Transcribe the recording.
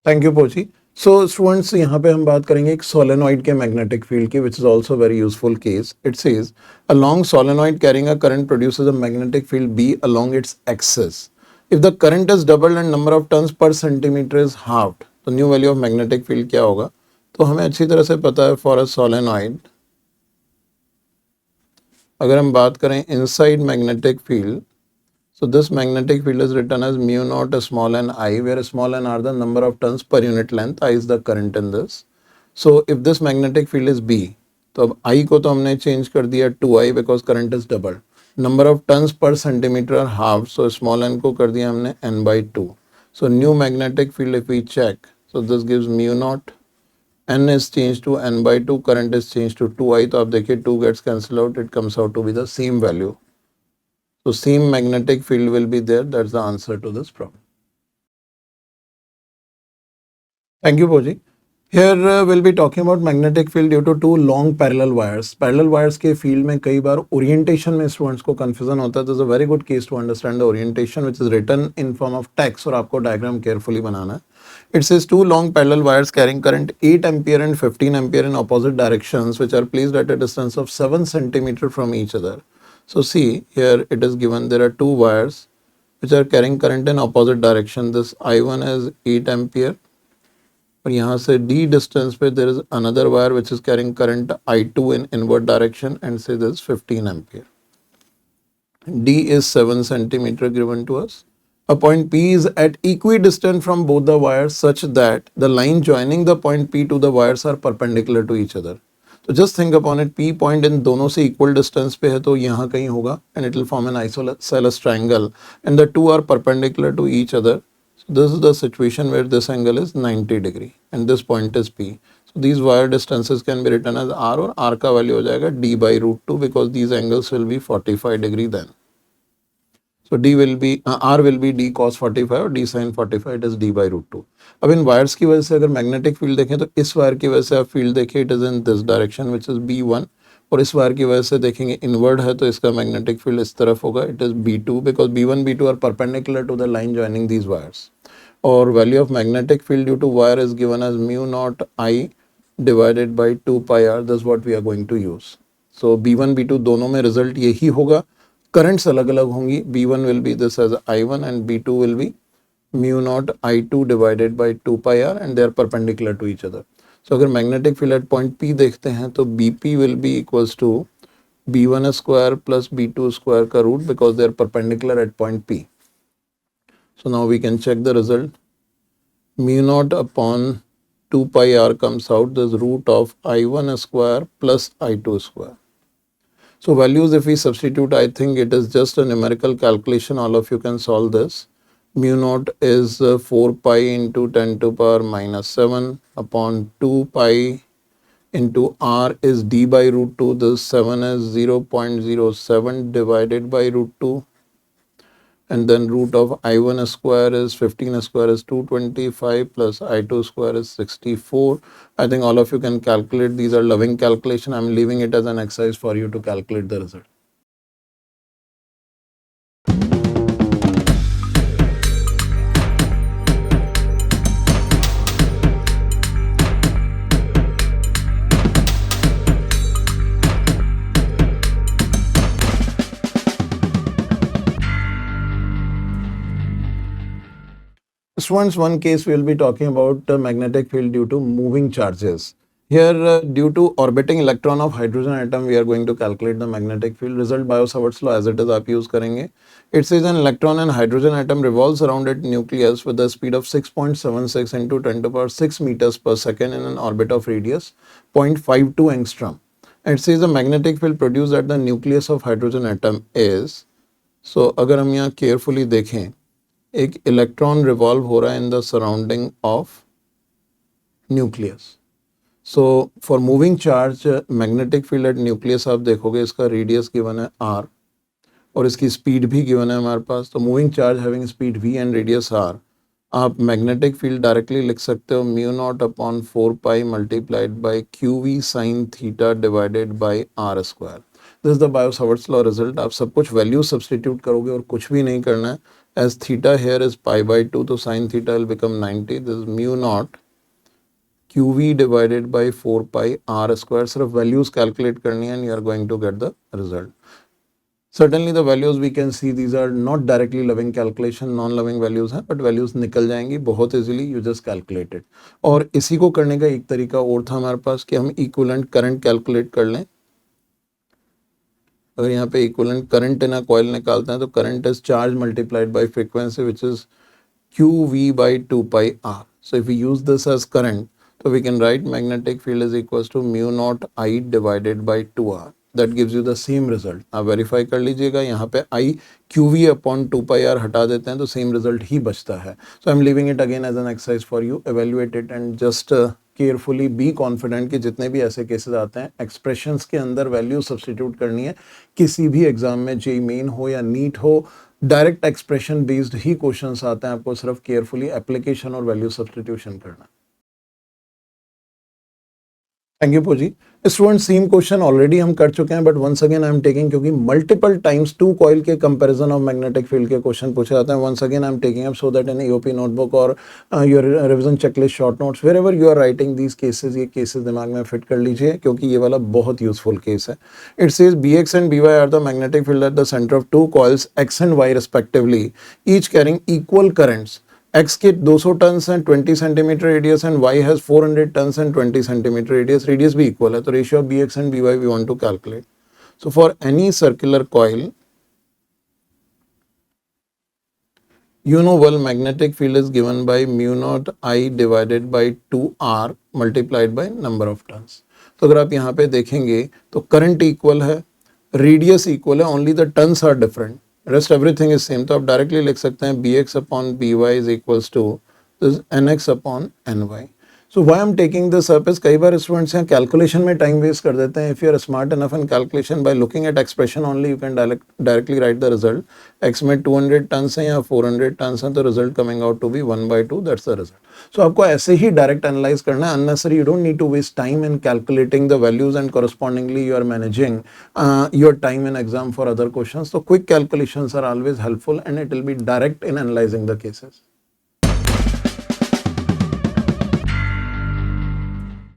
Thank you Pochi. So students, यहाँ पे हम बात करेंगे एक सोलेनॉइड के मैग्नेटिक फील्ड की, which is also very useful case. It says a long solenoid carrying a current produces a magnetic field B along its axis. If the current is doubled and number of turns per centimeter is halved, तो new value of magnetic field क्या होगा? तो हमें अच्छी तरह से पता है फॉर अ सोलेनॉइड, अगर हम बात करें inside magnetic field, so this magnetic field is written as mu naught small n I, where small n are the number of turns per unit length, I is the current in this. So if this magnetic field is B, तो अब I को तो हमने change कर दिया 2I because current is doubled. Number of turns per centimeter are halved, so small n को कर दिया हमने n by 2. So new magnetic field if we check, so this gives mu naught, n is changed to n by 2, current is changed to 2I, तो आप देखिए 2 gets cancelled out, it comes out to be the same value. So same magnetic field will be there. That's the answer to this problem. Thank you, Poji. Here we'll be talking about magnetic field due to two long parallel wires. Parallel wires के field में कई बार orientation में students को confusion होता है. This is a very good case to understand the orientation, which is written in form of text, और आपको diagram carefully बनाना है. It says two long parallel wires carrying current 8 ampere and 15 ampere in opposite directions, which are placed at a distance of 7 centimeter from each other. So see, here it is given there are two wires which are carrying current in opposite direction. This I1 is 8 ampere, और यहाँ से D distance पे there is another wire which is carrying current I2 in inward direction, and say this 15 ampere. D is 7 centimeter given to us. A point P is at equidistant from both the wires such that the line joining the point P to the wires are perpendicular to each other. तो just think upon it, P point in दोनों से equal distance पे है तो यहाँ कहीं होगा, and it will form an isosceles triangle and the two are perpendicular to each other. So this is the situation where this angle is 90 degree and this point is P. So these wire distances can be written as R, और R का value हो जाएगा D by root 2 because these angles will be 45 degree then. So D will be R will be D cos 45 और D sin 45, it is D by root 2. अब इन wires की वजह से अगर मैग्नेटिक फील्ड देखें तो इस वायर की वजह से आप फील्ड देखिए it is in this direction which is B1, और इस वायर की वजह से देखेंगे इनवर्ड है तो इसका मैग्नेटिक फील्ड इस तरफ होगा, it is B2 because B1 B2 are perpendicular to the line joining these wires. और value of magnetic field due to wire is given as mu naught I divided by 2 pi r. This what we are going to use. So B1 B2 दोनों में result यही होगा. Currents अलग अलग होंगी. B1 will be this as I1 and B2 will be mu naught I2 divided by 2 pi r, and they are perpendicular to each other. So अगर magnetic field eight point P देखते हैं तो BP will be equals to B1 square plus B2 square का root because they are perpendicular at point P. So now we can check the result. Mu naught upon 2 pi r comes out this root of I1 square plus I2 square. So values if we substitute, I think it is just a numerical calculation. All of you can solve this. Mu naught is 4 pi into 10 to power minus 7 upon 2 pi into r is D by root 2. This 7 is 0.07 divided by root 2. And then root of I1 square is 15 square is 225 plus I2 square is 64. I think all of you can calculate. These are loving calculation. I'm leaving it as an exercise for you to calculate the result. Students, one case we will be talking about magnetic field due to moving charges. Here, due to orbiting electron of hydrogen atom, we are going to calculate the magnetic field. Result Biot-Savart's law as it is आप use करेंगे. It says an electron and hydrogen atom revolves around its nucleus with a speed of 6.76 into 10 to the power 6 meters per second in an orbit of radius 0.52 angstrom. And it says the magnetic field produced at the nucleus of hydrogen atom is. So अगर हम यहाँ carefully देखें, एक electron revolve हो रहा है in the surrounding of nucleus. So for moving charge magnetic field eight nucleus आप देखोगे इसका रेडियस गिवन है r और इसकी स्पीड भी गिवन है हमारे पास. तो moving charge having speed v and radius r, आप मैग्नेटिक फील्ड डायरेक्टली लिख सकते हो mu naught upon 4 pi multiplied by QV sine theta divided by r square. This is the bio-Savart's law result. आप सब कुछ वैल्यू सब्सटीट्यूट करोगे और कुछ भी नहीं करना है. as theta here is pi by 2, तो sin theta will become 90. This is mu naught qv divided by 4 pi r square. सिर्फ values calculate करनी है and you are going to get the result. Certainly the values we can see these are not directly loving calculation, non-loving values हैं, but values निकल जाएंगी बहुत easily, you just calculate it. और इसी को करने का एक तरीका और था हमारे पास कि हम equivalent current calculate कर लें. अगर यहाँ पे equivalent current in a coil निकालते हैं तो current is charge multiplied by frequency which is qv by 2 pi r. So if we use this as current, so we can write magnetic field is equals to mu naught I divided by 2r. That gives you the same result. आप verify कर लीजिएगा, यहाँ पे I qv upon 2 pi r हटा देते हैं तो same result ही बचता है. So I'm leaving it again as an exercise for you. Evaluate it and just carefully be confident कि जितने भी ऐसे केसेस आते हैं एक्सप्रेशंस के अंदर वैल्यू सब्स्टिट्यूट करनी है. किसी भी एग्जाम में जेईई मेन हो या नीट हो, डायरेक्ट एक्सप्रेशन बेस्ड ही क्वेश्चंस आते हैं. आपको सिर्फ केयरफुली एप्लीकेशन और वैल्यू सब्स्टिट्यूशन करना है. Thank you Pooji. Student same question already हम कर चुके हैं but once again I am taking, क्योंकि मल्टीपल टाइम्स टू कॉइल के कंपैरिजन ऑफ मैग्नेटिक फील्ड के क्वेश्चन पूछे जाते हैं. Once again I am taking up so that in EOP notebook और your revision checklist short notes where ever you are writing these cases, ये cases दिमाग में fit कर लीजिए क्योंकि ये वाला बहुत यूजफुल केस है. It says B X and B Y are the magnetic field at the centre of two coils X and Y respectively, each carrying equal currents. X के 200 टर्न्स हैं 20 centimetre radius and Y has 400 turns and 20 centimetre radius. Radius भी equal है तो ratio of BX and BY we want to calculate. So for any circular coil univolve magnetic field is given by mu naught I divided by 2R multiplied by number of turns. तो अगर आप यहाँ पे देखेंगे तो current equal है, radius equal है, only the turns are different, rest everything is same. तो आप डायरेक्टली लिख सकते हैं B X upon B Y is equals to N X upon N Y. So why I'm taking this up is कई बार students यहाँ calculation में time waste कर देते हैं. If you are smart enough in calculation by looking at expression only you can directly write the result. X में 200 tons हैं या 400 टन्स हैं तो result coming out to be 1/2, that's the result. So आपको ऐसे ही डायरेक्ट एनालाइज करना है. Unnecessary you don't need to waste time in calculating the values and correspondingly you are managing your time in exam for other questions. So quick calculations are always helpful and it will be direct in analyzing the cases.